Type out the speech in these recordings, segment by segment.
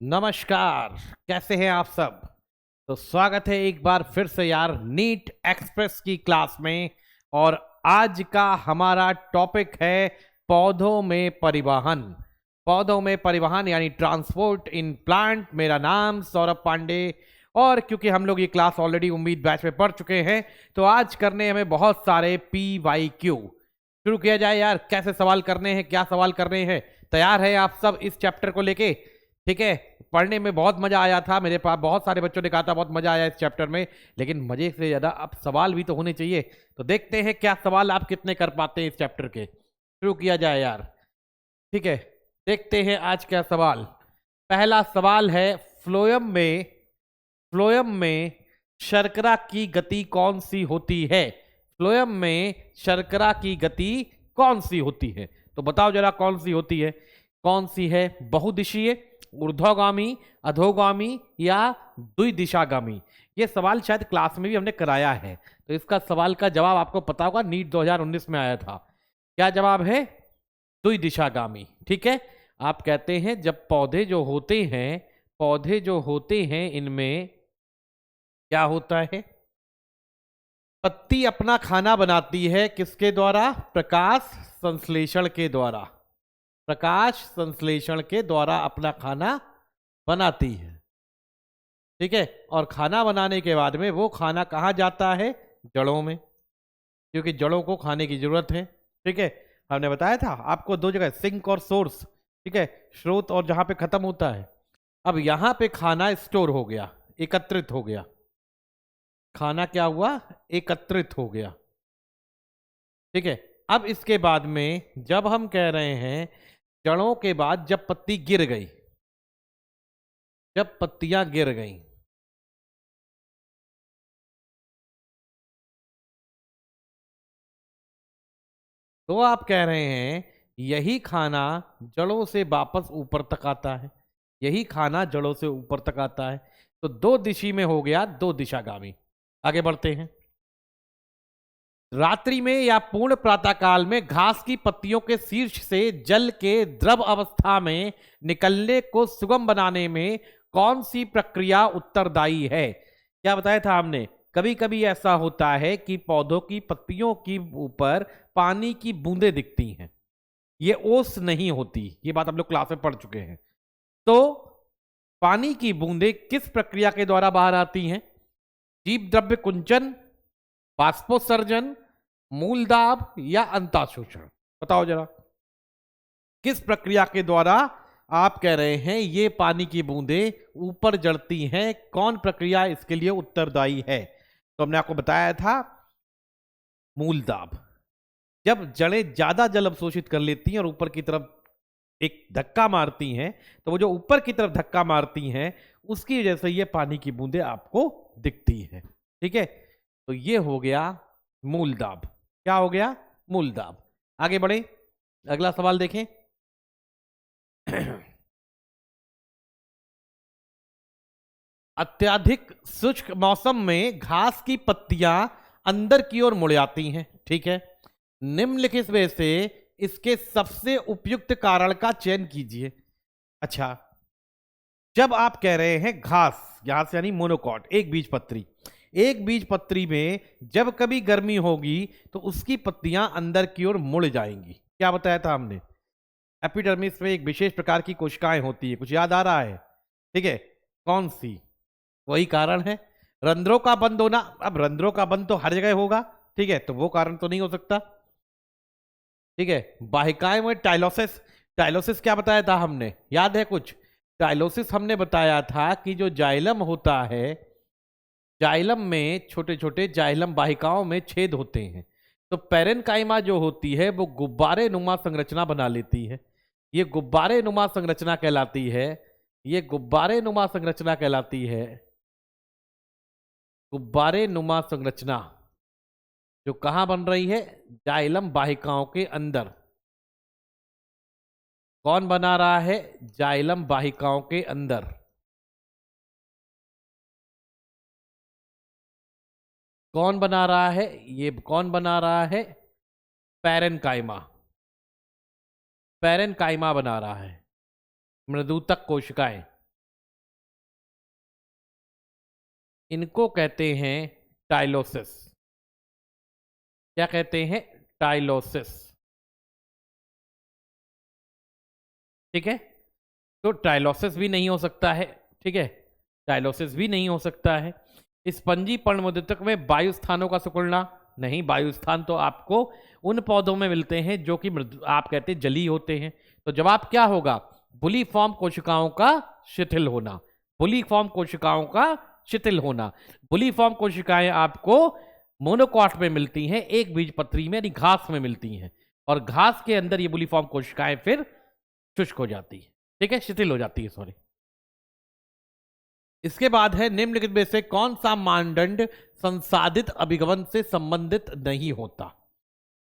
नमस्कार। कैसे हैं आप सब। तो स्वागत है एक बार फिर से यार नीट एक्सप्रेस की क्लास में। और आज का हमारा टॉपिक है पौधों में परिवहन। पौधों में परिवहन यानी ट्रांसपोर्ट इन प्लांट। मेरा नाम सौरभ पांडे। और क्योंकि हम लोग ये क्लास ऑलरेडी उम्मीद बैच में पढ़ चुके हैं तो आज करने हमें बहुत सारे PYQ। शुरू किया जाए यार। कैसे सवाल करने हैं, क्या सवाल करने हैं, तैयार है आप सब इस चैप्टर को लेके? ठीक है। पढ़ने में बहुत मजा आया था, मेरे पास बहुत सारे बच्चों ने कहा था बहुत मजा आया इस चैप्टर में। लेकिन मजे से ज्यादा अब सवाल भी तो होने चाहिए। तो देखते हैं क्या सवाल आप कितने कर पाते हैं इस चैप्टर के। शुरू किया जाए यार। ठीक है, देखते हैं आज क्या सवाल। पहला सवाल है फ्लोएम में शर्करा की गति कौन सी होती है? फ्लोएम में शर्करा की गति कौन सी होती है? तो बताओ जरा कौन सी होती है। कौन सी है? बहुदिशीय, ऊर्ध्वगामी, अधोगामी या द्विदिशागामी? ये सवाल शायद क्लास में भी हमने कराया है। तो इसका सवाल का जवाब आपको पता होगा, नीट 2019 में आया था। क्या जवाब है? द्विदिशागामी। ठीक है। आप कहते हैं जब पौधे जो होते हैं इनमें क्या होता है? पत्ती अपना खाना बनाती है किसके द्वारा? प्रकाश संश्लेषण के द्वारा। प्रकाश संश्लेषण के द्वारा अपना खाना बनाती है। ठीक है। और खाना बनाने के बाद में वो खाना कहाँ जाता है? जड़ों में, क्योंकि जड़ों को खाने की जरूरत है। ठीक है। हमने बताया था आपको दो जगह, सिंक और सोर्स। ठीक है, स्रोत और जहां पे खत्म होता है। अब यहां पे खाना स्टोर हो गया, एकत्रित हो गया। खाना क्या हुआ? एकत्रित हो गया। ठीक है। अब इसके बाद में जब हम कह रहे हैं जड़ों के बाद जब पत्ती गिर गई, जब पत्तियां गिर गईं, तो आप कह रहे हैं यही खाना जड़ों से वापस ऊपर तक आता है। यही खाना जड़ों से ऊपर तक आता है। तो दो दिशी में हो गया, दो दिशागामी। आगे बढ़ते हैं। रात्रि में या पूर्ण प्रातःकाल में घास की पत्तियों के शीर्ष से जल के द्रव अवस्था में निकलने को सुगम बनाने में कौन सी प्रक्रिया उत्तरदायी है? क्या बताया था हमने? कभी कभी ऐसा होता है कि पौधों की पत्तियों की ऊपर पानी की बूंदें दिखती हैं। ये ओस नहीं होती, ये बात हम लोग क्लास में पढ़ चुके हैं। तो पानी की बूंदें किस प्रक्रिया के द्वारा बाहर आती हैं? जीव द्रव्य कुंचन, बाष्पोत्सर्जन, मूलदाब या अंताशोषण? बताओ जरा किस प्रक्रिया के द्वारा आप कह रहे हैं ये पानी की बूंदें ऊपर जड़ती हैं? कौन प्रक्रिया इसके लिए उत्तरदायी है? तो हमने आपको बताया था मूलदाब। जब जड़ें ज्यादा जल अवशोषित कर लेती हैं और ऊपर की तरफ एक धक्का मारती हैं, तो वो जो ऊपर की तरफ धक्का मारती हैं उसकी वजह से ये पानी की बूंदें आपको दिखती हैं। ठीक है। तो ये हो गया मूलदाब। क्या हो गया? मूलदाब। आगे बढ़े, अगला सवाल देखें। अत्यधिक शुष्क मौसम में घास की पत्तियां अंदर की ओर मुड़ आती हैं। ठीक है। निम्नलिखित में से इसके सबसे उपयुक्त कारण का चयन कीजिए। अच्छा, जब आप कह रहे हैं घास यानी मोनोकॉट, एक बीज पत्री, एक बीज पत्री में जब कभी गर्मी होगी तो उसकी पत्तियां अंदर की ओर मुड़ जाएंगी। क्या बताया था हमने? एपिडर्मिस में एक विशेष प्रकार की कोशिकाएं होती है, कुछ याद आ रहा है? ठीक है। कौन सी? वही कारण है रंध्रों का बंद होना। अब रंध्रों का बंद तो हर जगह होगा, ठीक है, तो वो कारण तो नहीं हो सकता। ठीक है। वाहिकाएं में टाइलोसिस, टाइलोसिस क्या बताया था हमने, याद है कुछ? टाइलोसिस हमने बताया था कि जो जाइलम होता है, जाइलम में छोटे छोटे जाइलम वाहिकाओं में छेद होते हैं। तो पेरेनकाइमा जो होती है वो गुब्बारे नुमा संरचना बना लेती है। ये गुब्बारे नुमा संरचना कहलाती है। ये गुब्बारे नुमा संरचना कहलाती है। गुब्बारे नुमा संरचना जो कहां बन रही है? जाइलम वाहिकाओं के अंदर। कौन बना रहा है? जाइलम वाहिकाओं के अंदर। कौन बना रहा है? ये कौन बना रहा है? पैरेनकाइमा। पैरेनकाइमा बना रहा है, मृदुतक कोशिकाएं। इनको कहते हैं टाइलोसिस। क्या कहते हैं? टाइलोसिस। ठीक है, तो टाइलोसिस भी नहीं हो सकता है। ठीक है, टाइलोसिस भी नहीं हो सकता है। स्पंजी पर्णमोद्युतक में वायु स्थानों का सिकुड़ना नहीं। वायु स्थान तो आपको उन पौधों में मिलते हैं जो कि आप कहते हैं जलीय होते हैं। तो जवाब क्या होगा? बुलीफॉर्म कोशिकाओं का शिथिल होना। बुलीफॉर्म कोशिकाओं का शिथिल होना। बुलीफॉर्म कोशिकाएं आपको मोनोकॉट में मिलती हैं, एक बीजपत्री में यानी घास में मिलती हैं, और घास के अंदर ये बुलीफॉर्म कोशिकाएं फिर शुष्क हो जाती है। ठीक है, शिथिल हो जाती है, सॉरी। इसके बाद है निम्नलिखित में से कौन सा मानदंड संसाधित अभिगमन से संबंधित नहीं होता?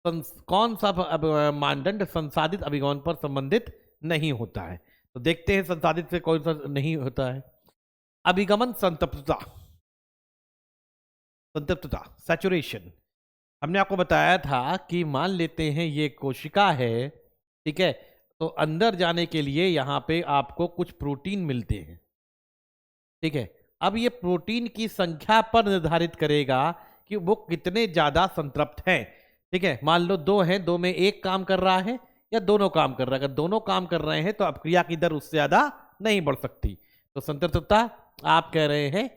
कौन सा मानदंड संसाधित अभिगमन पर संबंधित नहीं होता है? तो देखते हैं संसाधित से कौन सा नहीं होता है। अभिगमन संतृप्तता। संतृप्तता, सैचुरेशन। हमने आपको बताया था कि मान लेते हैं ये कोशिका है, ठीक है, तो अंदर जाने के लिए यहां पे आपको कुछ प्रोटीन मिलते हैं। ठीक है, अब ये प्रोटीन की संख्या पर निर्धारित करेगा कि वो कितने ज्यादा संतृप्त हैं। ठीक है, मान लो दो हैं, दो में एक काम कर रहा है या दोनों काम कर रहा है। अगर दोनों काम कर रहे हैं तो अपक्रिया की दर उससे ज्यादा नहीं बढ़ सकती। तो संतृप्तता आप कह रहे हैं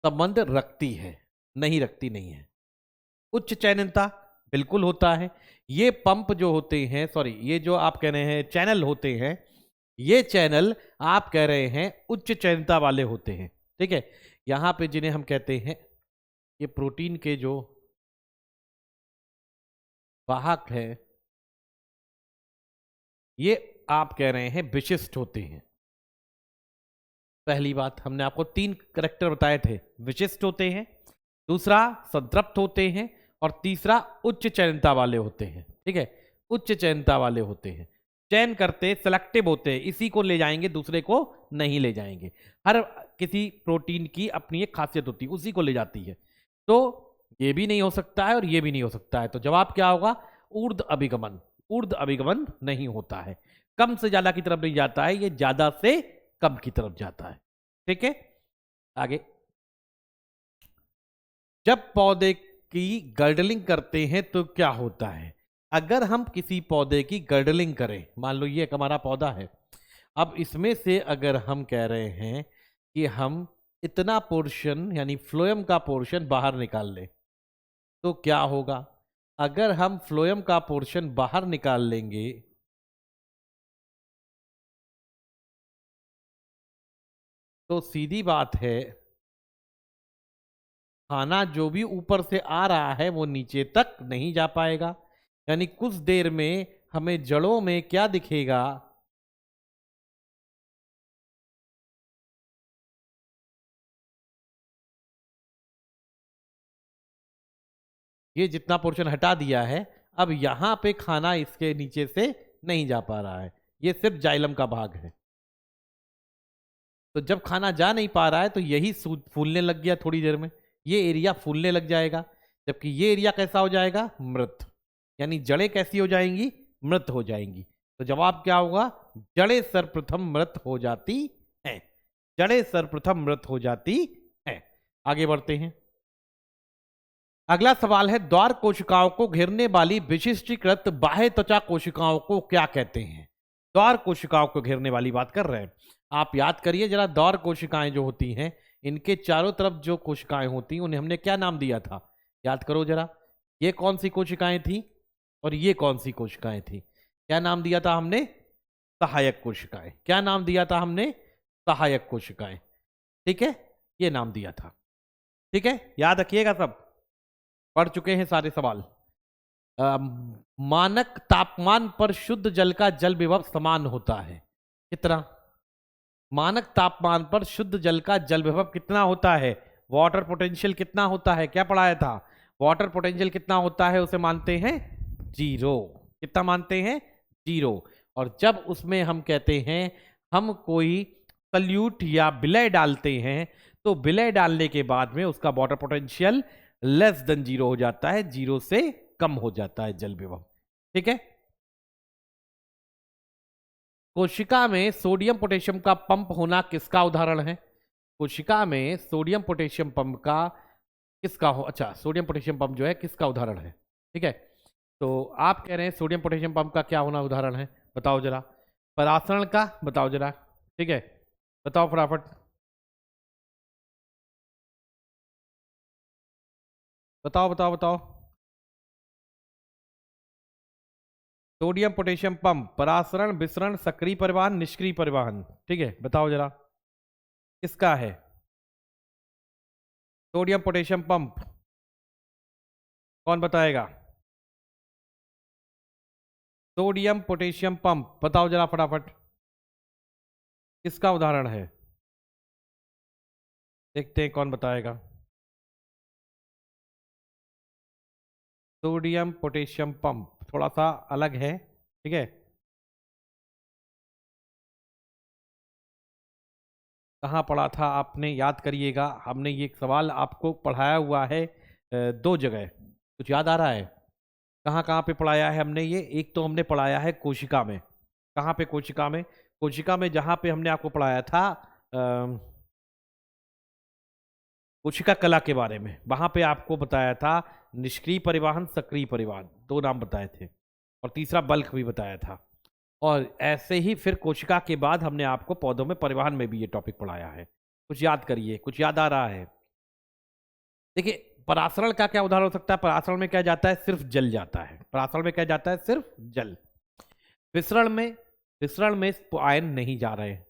संबंध रखती है, नहीं रखती नहीं है। उच्च चयनिता बिल्कुल होता है। ये पंप जो होते हैं, सॉरी, ये जो आप कह रहे हैं चैनल होते हैं, ये चैनल आप कह रहे हैं उच्च चयनिता वाले होते हैं। ठीक है, यहां पे जिन्हें हम कहते हैं ये प्रोटीन के जो वाहक है, ये आप कह रहे हैं विशिष्ट होते हैं। पहली बात, हमने आपको 3 करैक्टर बताए थे। विशिष्ट होते हैं, दूसरा संतृप्त होते हैं, और तीसरा उच्च चयनिता वाले होते हैं। ठीक है, उच्च चयनिता वाले होते हैं, चयन करते, सिलेक्टिव होते हैं, इसी को ले जाएंगे, दूसरे को नहीं ले जाएंगे। हर किसी प्रोटीन की अपनी एक खासियत होती है, उसी को ले जाती है। तो ये भी नहीं हो सकता है और ये भी नहीं हो सकता है। तो जवाब क्या होगा? ऊर्ध्व अभिगमन। ऊर्ध्व अभिगमन नहीं होता है। कम से ज्यादा की तरफ नहीं जाता है, ये ज्यादा से कम की तरफ जाता है। ठीक है, आगे। जब पौधे की गर्डलिंग करते हैं तो क्या होता है? अगर हम किसी पौधे की गर्डलिंग करें, मान लो ये एक हमारा पौधा है, अब इसमें से अगर हम कह रहे हैं कि हम इतना पोर्शन यानी फ्लोएम का पोर्शन बाहर निकाल लें, तो क्या होगा? अगर हम फ्लोएम का पोर्शन बाहर निकाल लेंगे तो सीधी बात है, खाना जो भी ऊपर से आ रहा है वो नीचे तक नहीं जा पाएगा। यानी कुछ देर में हमें जड़ों में क्या दिखेगा? ये जितना पोर्शन हटा दिया है, अब यहां पे खाना इसके नीचे से नहीं जा पा रहा है। ये सिर्फ जाइलम का भाग है। तो जब खाना जा नहीं पा रहा है तो यही फूलने लग गया थोड़ी देर में, ये एरिया फूलने लग जाएगा, जबकि ये एरिया कैसा हो जाएगा? मृत। यानी जड़ें कैसी हो जाएंगी? मृत हो जाएंगी। तो जवाब क्या होगा? जड़ें सर्वप्रथम मृत हो जाती हैं। जड़ें सर्वप्रथम मृत हो जाती हैं। आगे बढ़ते हैं। अगला सवाल है, द्वार कोशिकाओं को घेरने वाली विशिष्टीकृत बाह्य त्वचा कोशिकाओं को क्या कहते हैं? द्वार कोशिकाओं को घेरने वाली बात कर रहे हैं। आप याद करिए जरा, द्वार कोशिकाएं जो होती हैं, इनके चारों तरफ जो कोशिकाएं होती हैं उन्हें हमने क्या नाम दिया था? याद करो जरा, ये कौन सी कोशिकाएं थी और ये कौन सी कोशिकाएं थी? क्या नाम दिया था हमने? सहायक कोशिकाएं। क्या नाम दिया था हमने? सहायक कोशिकाएं। ठीक है, ये नाम दिया था। ठीक है, याद रखिएगा सब। पढ़ चुके हैं सारे सवाल। मानक तापमान पर शुद्ध जल का जल विभव समान होता है। कितना? मानक तापमान पर शुद्ध जल का जल विभव कितना होता है? वाटर पोटेंशियल कितना होता है? क्या पढ़ाया था? वाटर पोटेंशियल कितना होता है उसे मानते हैं 0। कितना मानते हैं? 0। और जब उसमें हम कहते हैं हम कोई सल्यूट या विलय डालते हैं, तो विलय डालने के बाद में उसका वाटर पोटेंशियल लेस देन 0 हो जाता है, 0 से कम हो जाता है जल विभव। ठीक है, कोशिका में सोडियम पोटेशियम का पंप होना किसका उदाहरण है? कोशिका में सोडियम पोटेशियम पंप का किसका हो, अच्छा सोडियम पोटेशियम पंप जो है किसका उदाहरण है? ठीक है, तो आप कह रहे हैं सोडियम पोटेशियम पंप का क्या होना उदाहरण है, बताओ जरा। परासरण का बताओ जरा। ठीक है, बताओ फटाफट, बताओ बताओ बताओ। सोडियम पोटेशियम पंप, परासरण, विसरण, सक्रिय परिवहन, निष्क्रिय परिवहन। ठीक है, बताओ जरा किसका है सोडियम पोटेशियम पंप? कौन बताएगा? सोडियम पोटेशियम पंप बताओ जरा फटाफट, किसका उदाहरण है? देखते हैं कौन बताएगा। सोडियम पोटेशियम पंप थोड़ा सा अलग है, ठीक है। कहाँ पढ़ा था आपने, याद करिएगा, हमने ये सवाल आपको पढ़ाया हुआ है दो जगह, कुछ याद आ रहा है? कहाँ कहाँ पे पढ़ाया है हमने ये? एक तो हमने पढ़ाया है कोशिका में। कहाँ पे? कोशिका में। कोशिका में जहाँ पे हमने आपको पढ़ाया था कोशिका कला के बारे में, वहां पे आपको बताया था निष्क्रिय परिवहन, सक्रिय परिवहन, दो नाम बताए थे, और तीसरा बल्क भी बताया था। और ऐसे ही फिर कोशिका के बाद हमने आपको पौधों में परिवहन में भी ये टॉपिक पढ़ाया है। कुछ याद करिए, कुछ याद आ रहा है? देखिए, परासरण का क्या उदाहरण हो सकता है? परासरण में क्या जाता है? सिर्फ जल जाता है। परासरण में क्या जाता है? सिर्फ जल। विसरण में, विसरण में आयन नहीं जा रहे हैं,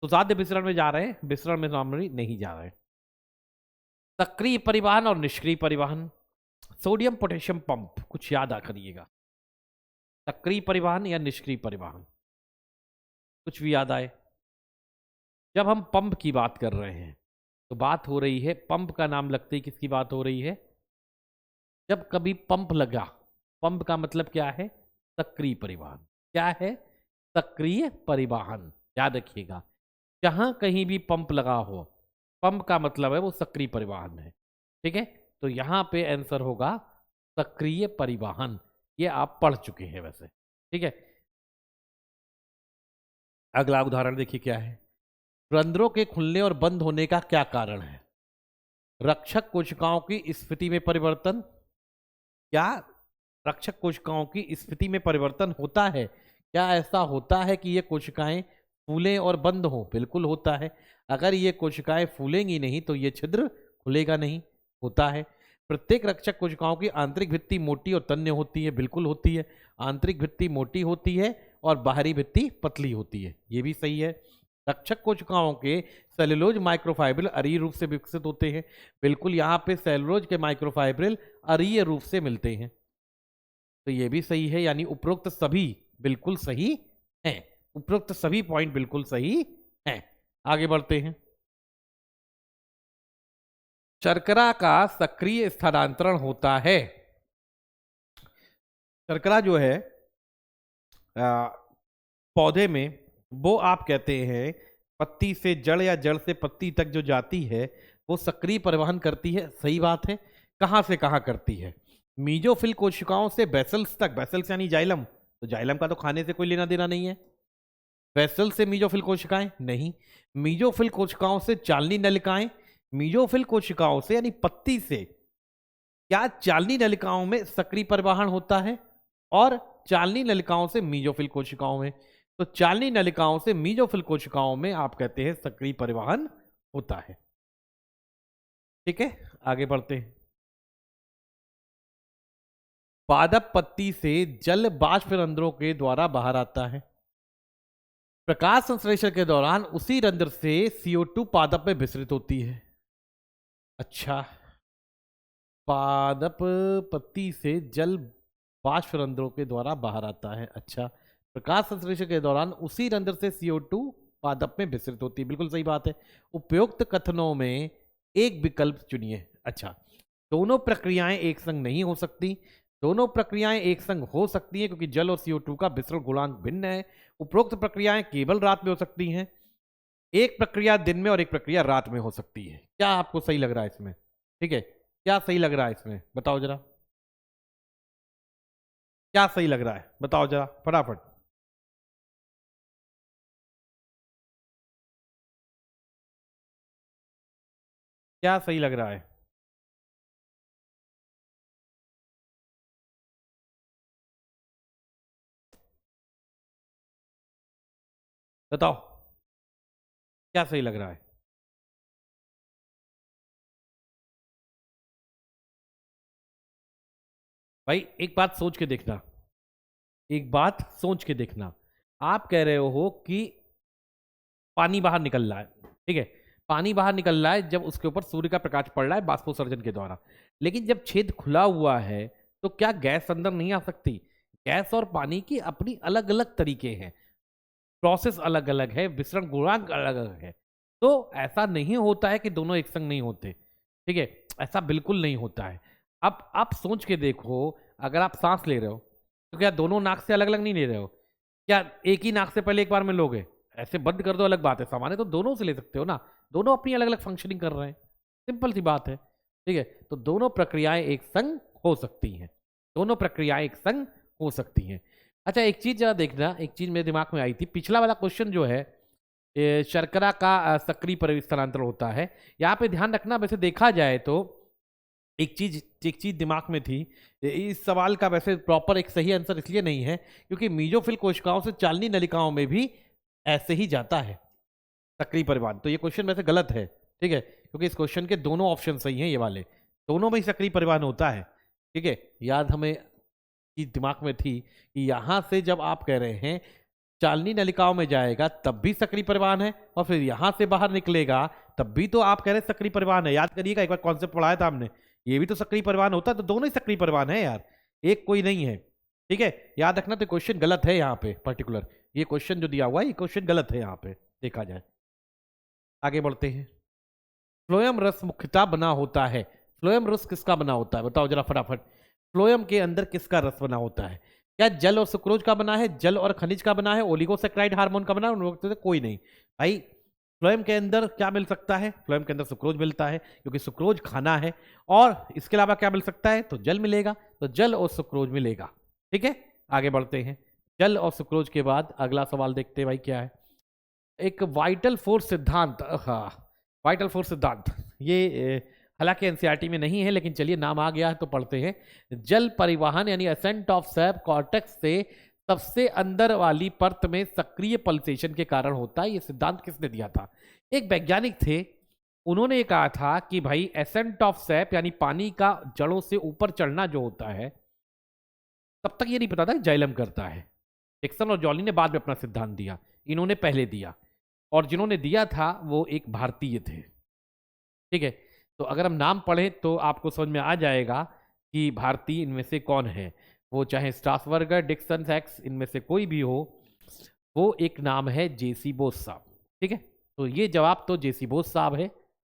तो ज्यादा विसरण में जा रहे हैं, विसरण में नॉर्मली नहीं जा रहे हैं। सक्रिय परिवहन और निष्क्रिय परिवहन, सोडियम पोटेशियम पंप, कुछ याद आ करिएगा, सक्रिय परिवहन या निष्क्रिय परिवहन, कुछ भी याद आए? जब हम पंप की बात कर रहे हैं तो बात हो रही है, पंप का नाम लगते ही किसकी बात हो रही है? जब कभी पंप लगा, पंप का मतलब क्या है? सक्रिय परिवहन। क्या है? सक्रिय परिवहन, याद रखिएगा। जहां कहीं भी पंप लगा हो, पंप का मतलब है वो सक्रिय परिवहन है। ठीक है, तो यहां पे आंसर होगा सक्रिय परिवहन। ये आप पढ़ चुके हैं वैसे। ठीक है, अगला उदाहरण देखिए क्या है। रंध्रों के खुलने और बंद होने का क्या कारण है? रक्षक कोशिकाओं की स्थिति में परिवर्तन। क्या रक्षक कोशिकाओं की स्थिति में परिवर्तन होता है? क्या ऐसा होता है कि ये कोशिकाएं फूलें और बंद हों? बिल्कुल होता है। अगर ये कोशिकाएं फूलेंगी नहीं तो ये छिद्र खुलेगा नहीं। होता है। प्रत्येक रक्षक कोशिकाओं की आंतरिक भित्ति मोटी और तन्य होती है। बिल्कुल होती है। आंतरिक भित्ति मोटी होती है और बाहरी भित्ति पतली होती है। ये भी सही है। रक्षक कोशिकाओं के सेलुलोज माइक्रोफाइब्रिल अरीय रूप से विकसित होते हैं। बिल्कुल, यहाँ पे सेलुलोज के माइक्रोफाइब्रिल अरीय रूप से मिलते हैं, तो ये भी सही है। यानी उपरोक्त सभी बिल्कुल सही हैं। उपरोक्त सभी पॉइंट बिल्कुल सही हैं। आगे बढ़ते हैं। शर्करा का सक्रिय स्थानांतरण होता है। शर्करा जो है पौधे में, वो आप कहते हैं पत्ती से जड़ या जड़ से पत्ती तक जो जाती है वो सक्रिय परिवहन करती है। सही बात है। कहां से कहां करती है? मीजोफिल कोशिकाओं से बेसल्स तक। बेसल्स यानी जाइलम, तो जाइलम का तो खाने से कोई लेना देना नहीं है। बेसल से मीजोफिल कोशिकाएं नहीं। मीजोफिल कोशिकाओं से चालनी नलिकाएं। मीजोफिल कोशिकाओं से यानी पत्ती से, क्या चालनी नलिकाओं में सक्रिय परिवहन होता है? और चालनी नलिकाओं से मीजोफिल कोशिकाओं में, तो चालनी नलिकाओं से मीजोफिल कोशिकाओं में आप कहते हैं सक्रिय परिवहन होता है। ठीक है, आगे बढ़ते हैं। पादप पत्ती से जल बाष्प रंध्रों के द्वारा बाहर आता है। प्रकाश संश्लेषण के दौरान उसी रंध्र से CO2 पादप में विसरित होती है। अच्छा, पादप पत्ती से जल बाष्प रंध्रों के द्वारा बाहर आता है। अच्छा, प्रकाश संश्लेषण के दौरान उसी रंध्र से CO2 पादप में विसरित होती है। बिल्कुल सही बात है। उपयुक्त कथनों में एक विकल्प चुनिए। अच्छा, दोनों प्रक्रियाएं एक संग नहीं हो सकती। दोनों प्रक्रियाएं एक संग हो सकती हैं क्योंकि जल और CO2 का विसरण गुणांक भिन्न है। उपरोक्त प्रक्रियाएं केवल रात में हो सकती हैं। एक प्रक्रिया दिन में और एक प्रक्रिया रात में हो सकती है। क्या आपको सही लग रहा है इसमें? ठीक है, क्या सही लग रहा है इसमें, बताओ जरा। क्या सही लग रहा है बताओ जरा फटाफट। क्या सही लग रहा है? बताओ, क्या सही लग रहा है? भाई एक बात सोच के देखना, एक बात सोच के देखना। आप कह रहे हो कि पानी बाहर निकल रहा है, ठीक है, पानी बाहर निकल रहा है जब उसके ऊपर सूर्य का प्रकाश पड़ रहा है बाष्पोत्सर्जन के द्वारा। लेकिन जब छेद खुला हुआ है तो क्या गैस अंदर नहीं आ सकती? गैस और पानी की अपनी अलग अलग तरीके हैं, प्रोसेस अलग अलग है, विसरण गुणांक अलग अलग है। तो ऐसा नहीं होता है कि दोनों एक संग नहीं होते, ठीक है, ऐसा बिल्कुल नहीं होता है। अब आप सोच के देखो, अगर आप सांस ले रहे हो तो क्या दोनों नाक से अलग अलग नहीं ले रहे हो? क्या एक ही नाक से पहले एक बार में लोगे? ऐसे बंद कर दो अलग बात है, सामान्य तो दोनों से ले सकते हो ना, दोनों अपनी अलग अलग फंक्शनिंग कर रहे हैं, सिंपल सी बात है, ठीक है। तो दोनों प्रक्रियाएं एक संग हो सकती हैं, दोनों प्रक्रियाएं एक संग हो सकती हैं। अच्छा एक चीज जरा देखना, एक चीज मेरे दिमाग में आई थी, पिछला वाला क्वेश्चन जो है, शर्करा का सक्रिय परिस्थानांतरण होता है, यहाँ पे ध्यान रखना। वैसे देखा जाए तो एक चीज दिमाग में थी, इस सवाल का वैसे प्रॉपर एक सही आंसर इसलिए नहीं है क्योंकि मीजोफिल कोशिकाओं से चालनी नलिकाओं में भी ऐसे ही जाता है सक्रिय परिवहन। तो ये क्वेश्चन वैसे गलत है, ठीक है, क्योंकि इस क्वेश्चन के दोनों ऑप्शन सही हैं, ये वाले दोनों में ही सक्रिय परिवहन होता है, ठीक है। याद हमें की दिमाग में थी कि यहां से जब आप कह रहे हैं चालनी नलिकाओं में जाएगा तब भी सक्रिय परिवहन है, और फिर यहां से बाहर निकलेगा तब भी तो आप कह रहे हैं सक्रिय परिवहन है। याद करिएगा, एक बार कॉन्सेप्ट पढ़ाया था हमने, ये भी तो सक्रिय परिवहन होता है, तो दोनों ही सक्रिय परिवहन है यार, एक कोई नहीं है, ठीक है। याद रखना, तो क्वेश्चन गलत है यहाँ पे पर्टिकुलर, ये क्वेश्चन जो दिया हुआ है ये क्वेश्चन गलत है यहाँ पे, देखा जाए। आगे बढ़ते हैं। फ्लोएम रस मुख्यतः बना होता है, फ्लोएम रस किसका बना होता है बताओ जरा फटाफट। फ्लोएम के अंदर किसका रस बना होता है? क्या जल और सुक्रोज का बना है, जल और खनिज का बना है, ओलिगोसेक्राइड हार्मोन का बना है? उन लोगों में से कोई नहीं भाई। फ्लोएम के अंदर क्या मिल सकता है? फ्लोएम के अंदर सुक्रोज मिलता है क्योंकि सुक्रोज खाना है, और इसके अलावा क्या मिल सकता है? तो जल मिलेगा, तो जल और सुक्रोज मिलेगा, ठीक है। आगे बढ़ते हैं, जल और सुक्रोज के बाद अगला सवाल देखते हैं भाई क्या है। एक वाइटल फोर्स सिद्धांत, हाँ, वाइटल फोर्स सिद्धांत, ये हालांकि एनसीईआरटी में नहीं है लेकिन चलिए नाम आ गया है तो पढ़ते हैं। जल परिवहन यानी असेंट ऑफ सब कॉर्टेक्स से सबसे अंदर वाली परत में सक्रिय पल्सेशन के कारण होता है। ये सिद्धांत किसने दिया था? एक वैज्ञानिक थे, उन्होंने ये कहा था कि भाई एसेंट ऑफ सैप यानी पानी का जड़ों से ऊपर चढ़ना जो होता है, तब तक ये नहीं पता था कि जाइलम करता है। डिक्सन और जॉली ने बाद में अपना सिद्धांत दिया, इन्होंने पहले दिया, और जिन्होंने दिया था वो एक भारतीय थे, ठीक है। तो अगर हम नाम पढ़ें तो आपको समझ में आ जाएगा कि भारतीय इनमें से कौन है। वो चाहे स्ट्रासबर्गर, डिक्सन, सैक्स, इनमें से कोई भी हो, वो एक नाम है जेसी बोस साहब, ठीक है। तो ये जवाब तो जेसी बोस साहब है,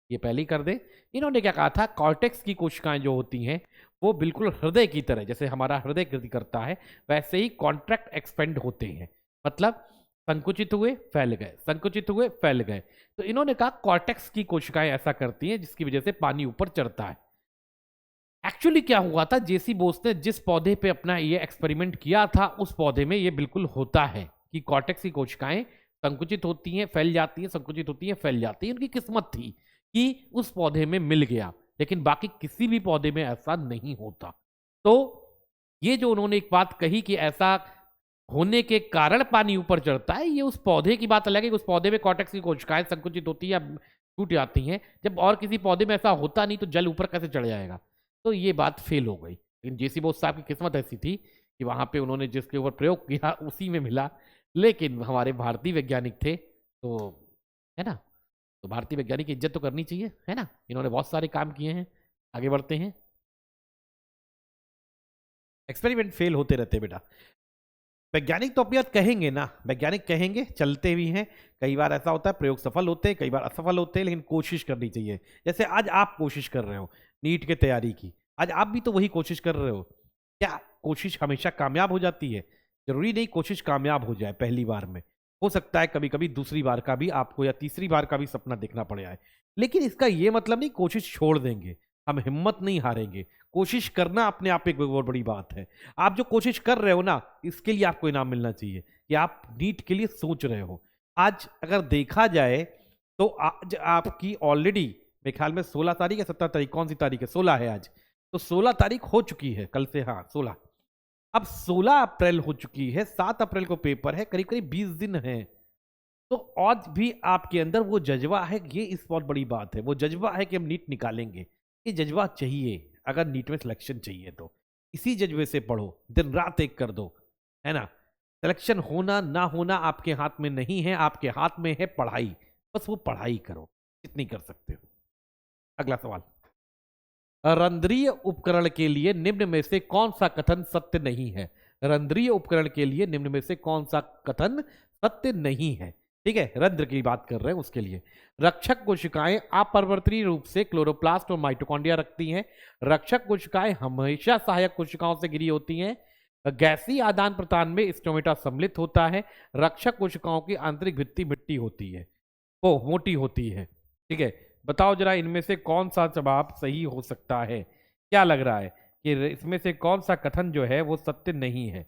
ये पहले ही कर दे। इन्होंने क्या कहा था, कॉर्टेक्स की कोशिकाएं जो होती हैं वो बिल्कुल हृदय की तरह, जैसे हमारा हृदय गति करता है वैसे ही कॉन्ट्रैक्ट एक्सपेंड होते हैं, मतलब संकुचित हुए फैल गए, संकुचित हुए फैल गए। तो इन्होंने कहा कॉर्टेक्स की कोशिकाएं ऐसा करती हैं जिसकी वजह से पानी ऊपर चढ़ता है। एक्चुअली क्या हुआ था, जेसी बोस ने जिस पौधे पे अपना ये एक्सपेरिमेंट किया था उस पौधे में ये बिल्कुल होता है कि कॉर्टेक्स की कोशिकाएं संकुचित होती हैं फैल जाती हैं, संकुचित होती हैं फैल जाती हैं। उनकी किस्मत थी कि उस पौधे में मिल गया, लेकिन बाकी किसी भी पौधे में ऐसा नहीं होता। तो ये जो उन्होंने एक बात कही कि ऐसा होने के कारण पानी ऊपर चढ़ता है, ये उस पौधे की बात अलग है कि उस पौधे में कॉर्टेक्स की कोशिकाएं संकुचित होती है या टूट जाती हैं, जब और किसी पौधे में ऐसा होता नहीं तो जल ऊपर कैसे चढ़ जाएगा। तो ये बात फेल हो गई। लेकिन जेसी बोस साहब की किस्मत ऐसी थी कि वहां पे उन्होंने जिसके ऊपर प्रयोग किया उसी में मिला। लेकिन हमारे भारतीय वैज्ञानिक थे, तो है ना, तो भारतीय वैज्ञानिक की इज्जत तो करनी चाहिए, है ना, इन्होंने बहुत सारे काम किए हैं। आगे बढ़ते हैं। एक्सपेरिमेंट फेल होते रहते बेटा, वैज्ञानिक तो अपनी बात कहेंगे ना, वैज्ञानिक कहेंगे, चलते भी हैं। कई बार ऐसा होता है प्रयोग सफल होते हैं, कई बार असफल होते हैं, लेकिन कोशिश करनी चाहिए। जैसे आज आप कोशिश कर रहे हो नीट की तैयारी की, आज आप भी तो वही कोशिश कर रहे हो। क्या कोशिश हमेशा कामयाब हो जाती है? जरूरी नहीं कोशिश कामयाब हो जाए पहली बार में, हो सकता है कभी कभी दूसरी बार का भी आपको या तीसरी बार का भी सपना देखना पड़ जाए। लेकिन इसका यह मतलब नहीं कोशिश छोड़ देंगे, हम हिम्मत नहीं हारेंगे। कोशिश करना अपने आप एक बहुत बड़ी बात है। आप जो कोशिश कर रहे हो ना, इसके लिए आपको इनाम मिलना चाहिए कि आप नीट के लिए सोच रहे हो। आज अगर देखा जाए तो आज आपकी ऑलरेडी मेरे ख्याल में 16 तारीख या 17 तारीख, कौन सी तारीख है, 16 है आज, तो 16 तारीख हो चुकी है कल से, हाँ 16। अब 16 अप्रैल हो चुकी है, 7 अप्रैल को पेपर है, करीब करीब 20 दिन है। तो आज भी आपके अंदर वो जज्बा है, ये इस बहुत बड़ी बात है, वो जज्बा है कि हम नीट निकालेंगे। ये जज्बा चाहिए अगर नीट में सिलेक्शन चाहिए तो, इसी जज्बे से पढ़ो, दिन रात एक कर दो, है ना। सिलेक्शन होना ना होना आपके हाथ में नहीं है, आपके हाथ में है पढ़ाई, बस वो पढ़ाई करो जितनी कर सकते हो। अगला सवाल, रंध्रीय उपकरण के लिए निम्न में से कौन सा कथन सत्य नहीं है। रंध्रीय उपकरण के लिए निम्न में से कौन सा कथन सत्य नहीं है। ठीक है, रंध्र की बात कर रहे हैं उसके लिए। रक्षक कोशिकाएं अपरिवर्तनीय रूप से क्लोरोप्लास्ट और माइटोकॉन्ड्रिया रखती हैं। रक्षक कोशिकाएं हमेशा सहायक कोशिकाओं से घिरी होती हैं। गैसीय आदान प्रदान में स्टोमेटा सम्मिलित होता है। रक्षक कोशिकाओं की आंतरिक भित्ति मिट्टी होती है, वो मोटी होती है। ठीक है, बताओ जरा इनमें से कौन सा जवाब सही हो सकता है। क्या लग रहा है कि इसमें से कौन सा कथन जो है वो सत्य नहीं है।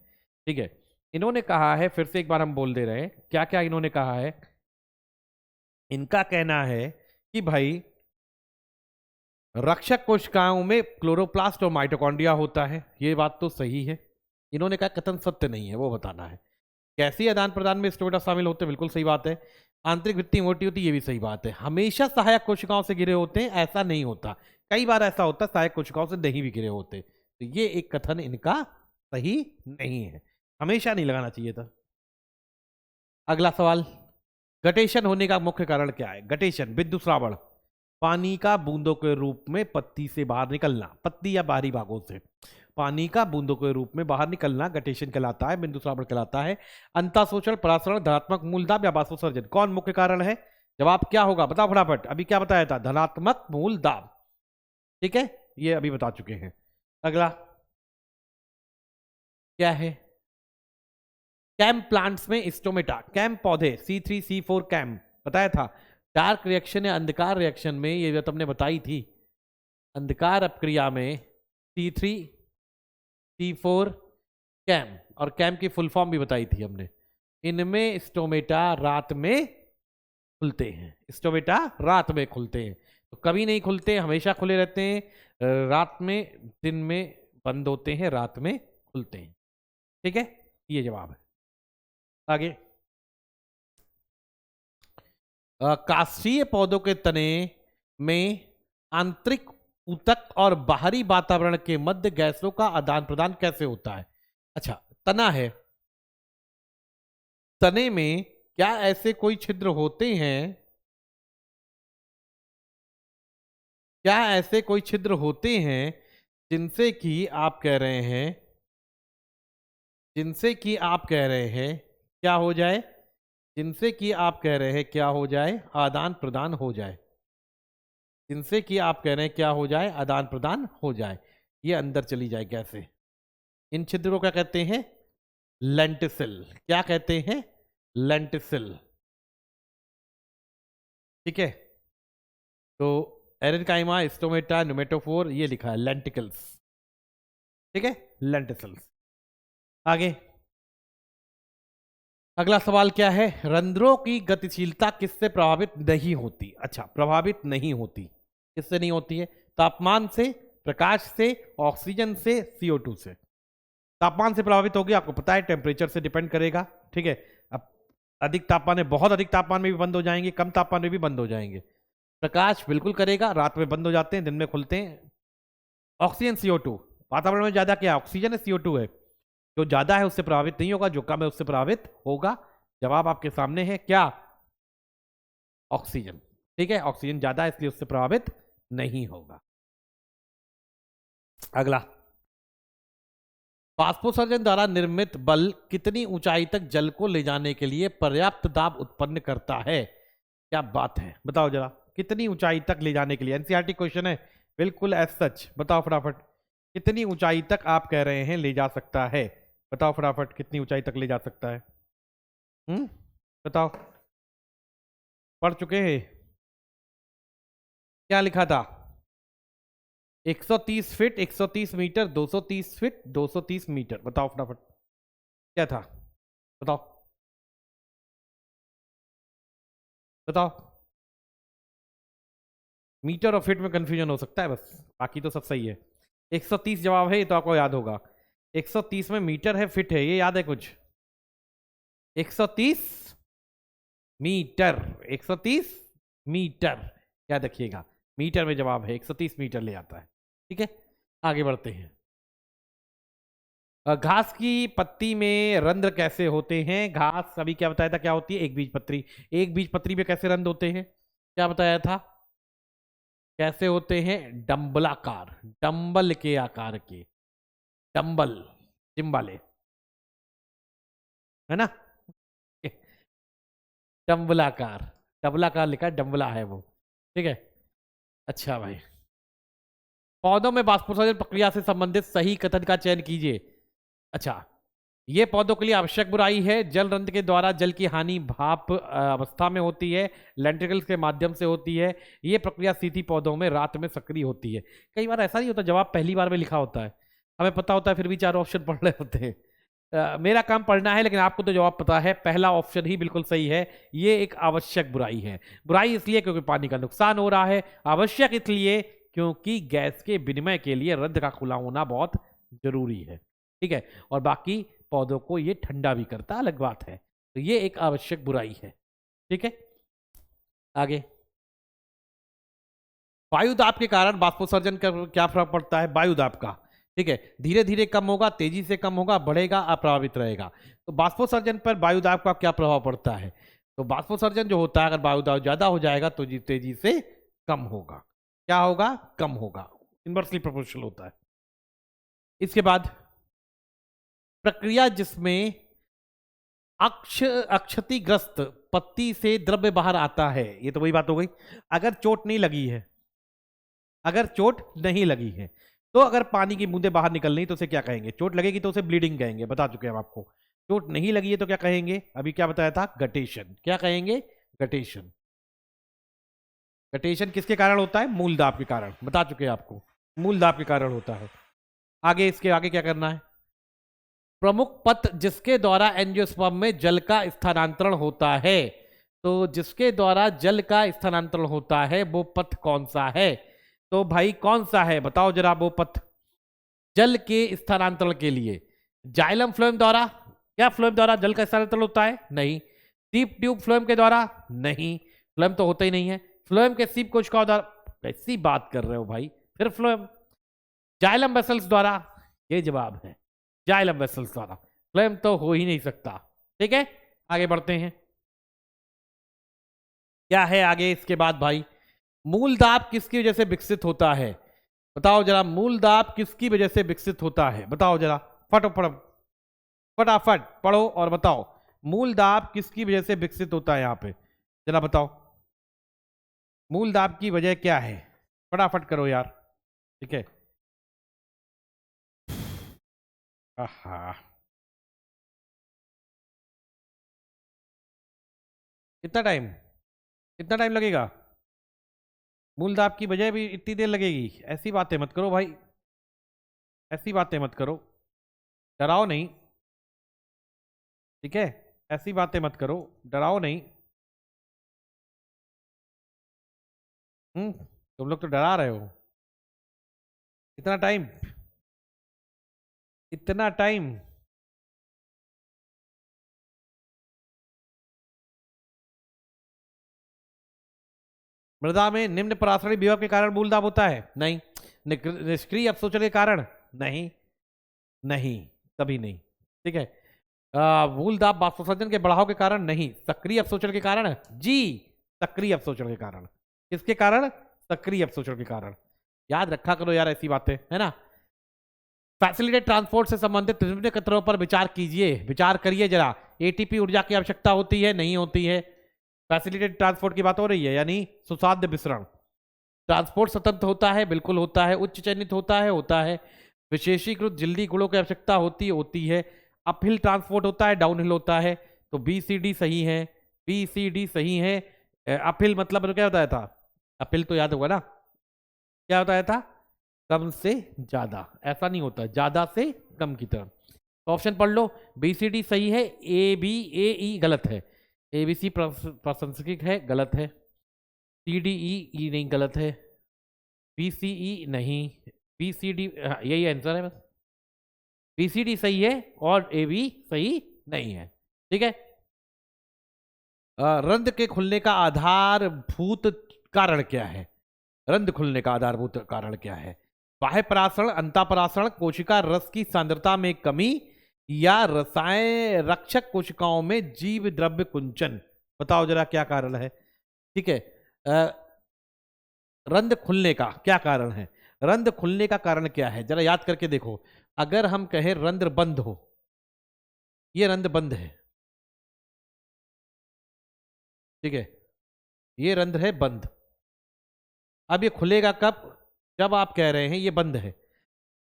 ठीक है, इन्होंने कहा है, फिर से एक बार हम बोल दे रहे हैं क्या क्या इन्होंने कहा है। इनका कहना है कि भाई रक्षक कोशिकाओं में क्लोरोप्लास्ट और माइटोकॉन्ड्रिया होता है, ये बात तो सही है। इन्होंने कहा कथन सत्य नहीं है, वो बताना है। कैसी आदान प्रदान में स्टोमेटा शामिल होते हैं, बिल्कुल सही बात है। आंतरिक भित्ति मोटी होती है, ये भी सही बात है। हमेशा सहायक कोशिकाओं से घिरे होते हैं, ऐसा नहीं होता, कई बार ऐसा होता है सहायक कोशिकाओं से नहीं भी घिरे होते, तो ये एक कथन इनका सही नहीं है, हमेशा नहीं लगाना चाहिए था। अगला सवाल, गटेशन होने का मुख्य कारण क्या है। गटेशन, बिंदु श्रावण, पानी का बूंदों के रूप में पत्ती से बाहर निकलना, पत्ती या बाहरी भागों से पानी का बूंदों के रूप में बाहर निकलना गटेशन कहलाता है, बिंदु श्रावण कहलाता है। अंतःशोषण, परासरण, धनात्मक मूलदाब या बाष्पोत्सर्जन, कौन मुख्य कारण है। जवाब क्या होगा बताओ फटाफट, अभी क्या बताया था, धनात्मक मूलदाब। ठीक है, ये अभी बता चुके हैं। अगला क्या है, कैम प्लांट्स में स्टोमेटा, कैम पौधे C3C4 कैम बताया था। डार्क रिएक्शन या अंधकार रिएक्शन में, ये जो तुमने बताई थी, अंधकार अपक्रिया में C3C4 कैम, और कैम की फुल फॉर्म भी बताई थी हमने। इनमें स्टोमेटा रात में खुलते हैं, स्टोमेटा रात में खुलते हैं, तो कभी नहीं खुलते, हमेशा खुले रहते हैं। रात में, दिन में बंद होते हैं, रात में खुलते हैं। ठीक है, ये जवाब है। आगे, काष्ठीय पौधों के तने में आंतरिक ऊतक और बाहरी वातावरण के मध्य गैसों का आदान प्रदान कैसे होता है। अच्छा, तना है, तने में क्या ऐसे कोई छिद्र होते हैं, क्या ऐसे कोई छिद्र होते हैं जिनसे कि आप कह रहे हैं, जिनसे कि आप कह रहे हैं क्या हो जाए, जिनसे कि आप कह रहे हैं क्या हो जाए, आदान प्रदान हो जाए, जिनसे कि आप कह रहे हैं क्या हो जाए, आदान प्रदान हो जाए, ये अंदर चली जाए कैसे। इन छिद्रों को क्या कहते हैं, लेंटिसिल, क्या कहते हैं, लेंटिसिल। ठीक है, तो एरेनकाइमा, स्टोमेटा, न्यूमेटोफोर, ये लिखा है लेंटिकल्स। ठीक है, लेंटिसिल्स। आगे, अगला सवाल क्या है, रंध्रों की गतिशीलता किससे प्रभावित नहीं होती। अच्छा, प्रभावित नहीं होती, किससे नहीं होती है, तापमान से, प्रकाश से, ऑक्सीजन से, CO2 से। तापमान से प्रभावित होगी, आपको पता है टेम्परेचर से डिपेंड करेगा। ठीक है, अब अधिक तापमान में, बहुत अधिक तापमान में भी बंद हो जाएंगे, कम तापमान में भी बंद हो जाएंगे। प्रकाश बिल्कुल करेगा, रात में बंद हो जाते हैं, दिन में खुलते हैं। ऑक्सीजन, CO2, वातावरण में ज्यादा क्या है, ऑक्सीजन है, CO2 है। जो ज्यादा है उससे प्रभावित नहीं होगा, जो कम है उससे प्रभावित होगा। जवाब आपके सामने है, क्या, ऑक्सीजन। ठीक है, ऑक्सीजन ज्यादा है इसलिए उससे प्रभावित नहीं होगा। अगला, बाष्पोत्सर्जन द्वारा निर्मित बल कितनी ऊंचाई तक जल को ले जाने के लिए पर्याप्त दाब उत्पन्न करता है। क्या बात है, बताओ जरा, कितनी ऊंचाई तक ले जाने के लिए, एनसीईआरटी क्वेश्चन है, बिल्कुल एज सच। बताओ फटाफट, कितनी ऊंचाई तक आप कह रहे हैं ले जा सकता है, बताओ फटाफट, कितनी ऊंचाई तक ले जा सकता है। बताओ, पढ़ चुके हैं, क्या लिखा था, 130 फीट, 130 मीटर, 230 फीट, 230 मीटर, बताओ फटाफट क्या था, बताओ बताओ। मीटर और फिट में कंफ्यूजन हो सकता है बस, बाकी तो सब सही है। 130 जवाब है, ये तो आपको याद होगा। 130 में मीटर है, फिट है, ये याद है कुछ? 130 मीटर, 130 मीटर याद रखिएगा, मीटर में जवाब है, 130 मीटर ले आता है। ठीक है, आगे बढ़ते हैं। घास की पत्ती में रंध्र कैसे होते हैं? घास अभी क्या बताया था, क्या होती है? एक बीज पत्री। एक बीज पत्री में कैसे रंध्र होते हैं? क्या बताया था? कैसे होते हैं? डंबलाकार, डंबल के आकार के, डंबल, जिम्बाले, है ना? डंबलाकार, डबलाकार लिखा है, डंबला है वो। ठीक है, अच्छा भाई। पौधों में वाष्पोत्सर्जन प्रक्रिया से संबंधित सही कथन का चयन कीजिए। अच्छा, ये पौधों के लिए आवश्यक बुराई है। जल रंध्र के द्वारा जल की हानि भाप अवस्था में होती है, लेंट्रिकल्स के माध्यम से होती है। ये प्रक्रिया सीधी पौधों में रात में सक्रिय होती है। कई बार ऐसा नहीं होता, जवाब पहली बार में लिखा होता है, हमें पता होता है, फिर भी चारों ऑप्शन पढ़ रहे होते हैं। मेरा काम पढ़ना है, लेकिन आपको तो जवाब पता है, पहला ऑप्शन ही बिल्कुल सही है। ये एक आवश्यक बुराई है। बुराई इसलिए क्योंकि पानी का नुकसान हो रहा है, आवश्यक इसलिए क्योंकि गैस के विनिमय के लिए रंध्र का खुला होना बहुत जरूरी है। ठीक है, और बाकी पौधों को ये ठंडा भी करता, अलग बात है। तो ये एक आवश्यक बुराई है। ठीक है, आगे। वायु दाब के कारण बाष्पोत्सर्जन का क्या फर्क पड़ता है? वायु दाब का, ठीक है, धीरे धीरे कम होगा, तेजी से कम होगा, बढ़ेगा, अप्रभावित रहेगा। तो बाष्पोत्सर्जन पर वायु दाब का क्या प्रभाव पड़ता है? तो बाष्पोत्सर्जन जो होता है, अगर वायु दाब ज्यादा हो जाएगा तो तेजी से कम होगा। क्या होगा? कम होगा, इनवर्सली प्रोपोर्शनल होता है। इसके बाद प्रक्रिया जिसमें क्षतिग्रस्त पत्ती से द्रव्य बाहर आता है, ये तो वही बात हो गई। अगर चोट नहीं लगी है, अगर चोट नहीं लगी है, तो अगर पानी की बूंदे बाहर निकल रही तो उसे क्या कहेंगे? चोट लगेगी तो उसे ब्लीडिंग कहेंगे, बता चुके हैं हम आपको। चोट नहीं लगी है तो क्या कहेंगे? अभी क्या बताया था? गटेशन। क्या कहेंगे? गटेशन। गटेशन किसके कारण होता है? मूल दाब के कारण, बता चुके हैं आपको, मूल दाब के कारण होता है। आगे, इसके आगे क्या करना है? प्रमुख पथ जिसके द्वारा एंजियोस्पर्म में जल का स्थानांतरण होता है, तो जिसके द्वारा जल का स्थानांतरण होता है वो पथ कौन सा है? तो भाई कौन सा है, बताओ जरा वो पथ जल के स्थानांतरण के लिए? जाइलम फ्लोएम द्वारा? क्या फ्लोएम द्वारा जल का स्थानांतरण होता है? नहीं। सीप ट्यूब फ्लोएम के द्वारा? नहीं, फ्लोएम तो होता ही नहीं है। फ्लोएम के सीप कोशिकाओं द्वारा? कैसी बात कर रहे हो भाई, फिर फ्लोएम। जाइलम वेसल्स द्वारा? ये जवाब है, जाइलम वेसल्स द्वारा। फ्लोएम तो हो ही नहीं सकता। ठीक है, आगे बढ़ते हैं। क्या है आगे इसके बाद भाई? मूल दाब किसकी वजह से विकसित होता है? बताओ जरा, मूल दाब किसकी वजह से विकसित होता है? बताओ जरा, फटाफट फटाफट पढ़ो और बताओ, मूल दाब किसकी वजह से विकसित होता है? यहां पे जरा बताओ, मूल दाब की वजह क्या है? फटाफट करो यार। ठीक है, आहा, कितना टाइम, कितना टाइम लगेगा? मूल दाब की वजह भी इतनी देर लगेगी? ऐसी बातें मत करो भाई, ऐसी बातें मत करो, डराओ नहीं। ठीक है, ऐसी बातें मत करो, डराओ नहीं। तुम लोग तो डरा रहे हो। इतना टाइम, इतना टाइम? मृदा में निम्न परासरणी विभव के कारण मूल दाब होता है? नहीं। निष्क्रिय अपसोचन के कारण? नहीं, नहीं, कभी नहीं। ठीक है, मूल दाब बाष्पोत्सर्जन के बढ़ाव के कारण? नहीं। सक्रिय अपसोचन के कारण? जी, सक्रिय अपसोचन के कारण। किसके कारण? सक्रिय अपसोचन के कारण। याद रखा करो यार ऐसी बातें, है ना? फैसिलिटेड ट्रांसपोर्ट से संबंधित विभिन्न कथनों पर विचार कीजिए, विचार करिए जरा। एटीपी ऊर्जा की आवश्यकता होती है? नहीं होती है। फैसिलिटेड ट्रांसपोर्ट की बात हो रही है, यानी सुसाध्य विसरण। ट्रांसपोर्ट स्वतंत्र होता है? बिल्कुल होता है। उच्च चयनित होता है? होता है। विशेषीकृत जल्दी गुणों की आवश्यकता होती है। अपहिल ट्रांसपोर्ट होता है? डाउनहिल होता है? तो बी सी डी सही है, बी सी डी सही है। अपहिल मतलब क्या बताया था? अपहिल तो याद होगा ना, क्या बताया था? कम से ज्यादा, ऐसा नहीं होता, ज्यादा से कम की तरफ। तो ऑप्शन पढ़ लो, बी सी डी सही है, ए बी ए ई गलत है, ए बी सी प्रासंगिक है, गलत है, सी डी ई ई नहीं, गलत है, PCE नहीं, PCD यही आंसर है बस। PCD सही है और AB सही नहीं है। ठीक है। रंध्र के खुलने का आधारभूत कारण क्या है? रंध्र खुलने का आधारभूत कारण क्या है? बाह्य परासरण, अंतःपरासरण, कोशिका रस की सांद्रता में कमी, या रसायन रक्षक कोशिकाओं में जीव द्रव्य कुंचन। बताओ जरा क्या कारण है? ठीक है। रंध्र खुलने का क्या कारण है? रंध्र खुलने का कारण क्या है, जरा याद करके देखो। अगर हम कहें रंध्र बंद हो, ये रंध्र बंद है, ठीक है, ये रंध्र है बंद। अब ये खुलेगा कब? जब आप कह रहे हैं ये बंद है,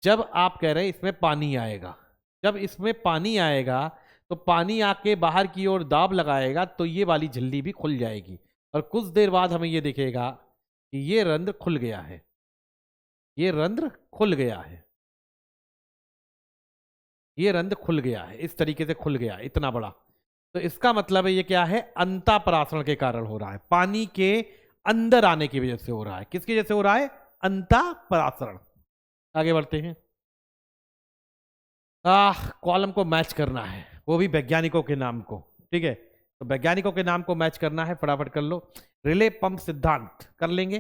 जब आप कह रहे हैं इसमें पानी आएगा। जब इसमें पानी आएगा तो पानी आके बाहर की ओर दाब लगाएगा तो ये वाली झिल्ली भी खुल जाएगी, और कुछ देर बाद हमें ये दिखेगा कि ये रंध्र खुल गया है, ये रंध्र खुल गया है, ये रंध्र खुल गया है, इस तरीके से खुल गया इतना बड़ा। तो इसका मतलब है ये क्या है? अंतःपरासरण के कारण हो रहा है, पानी के अंदर आने की वजह से हो रहा है। किसकी वजह से हो रहा है? अंतःपरासरण। आगे बढ़ते हैं। कॉलम को मैच करना है, वो भी वैज्ञानिकों के नाम को। ठीक है, तो वैज्ञानिकों के नाम को मैच करना है, फटाफट कर लो। रिले पंप सिद्धांत कर लेंगे,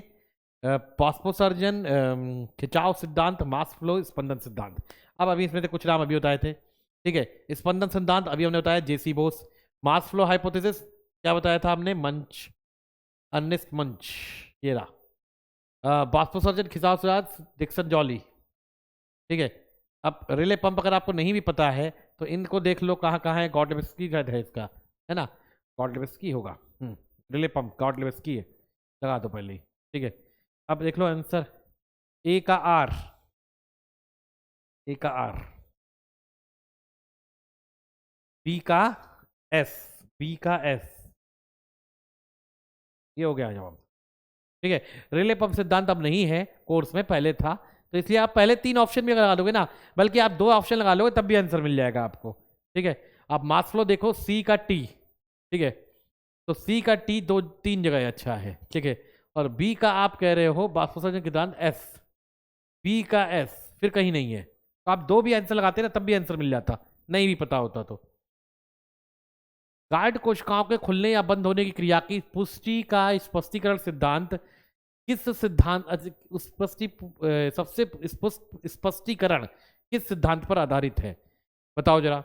वाष्पोत्सर्जन, खिंचाव सिद्धांत, मास फ्लो, स्पंदन सिद्धांत। अब अभी इसमें से कुछ नाम अभी बताए थे। ठीक है, स्पंदन सिद्धांत अभी हमने बताया, जेसी बोस। मास फ्लो हाइपोथेसिस क्या बताया था हमने? मंच, अर्नेस्ट मंच, ये रहा। वाष्पोत्सर्जन खिंचाव सिद्धांत, डिक्सन जॉली। ठीक है। अब रिले पंप अगर आपको नहीं भी पता है तो इनको देख लो कहाँ कहाँ है। गॉडलेवस्की का है इसका, है ना? गॉडलेवस्की होगा। रिले पंप गॉडलेवस्की है, लगा दो पहले ही। ठीक है, अब देख लो आंसर। ए का आर, ए का आर, बी का एस, बी का एस, ये हो गया जवाब। ठीक है, रिले पंप सिद्धांत अब नहीं है कोर्स में, पहले था, तो इसलिए आप पहले 3 ऑप्शन भी लगा दोगे ना, बल्कि आप 2 ऑप्शन लगा लोगे तब भी आंसर मिल जाएगा आपको। ठीक है, आप मास फ्लो देखो, सी का टी। ठीक है, तो सी का टी 2-3 जगह अच्छा है। ठीक है, और बी का आप कह रहे हो वाष्पोत्सर्जन सिद्धांत एस, बी का एस फिर कहीं नहीं है, तो आप 2 भी आंसर लगाते ना तब भी आंसर मिल जाता, नहीं भी पता होता तो। गार्ड कोशिकाओं के खुलने या बंद होने की क्रिया की पुष्टि का स्पष्टीकरण सिद्धांत किस सिद्धांत सबसे स्पष्टीकरण किस सिद्धांत पर आधारित है? बताओ जरा,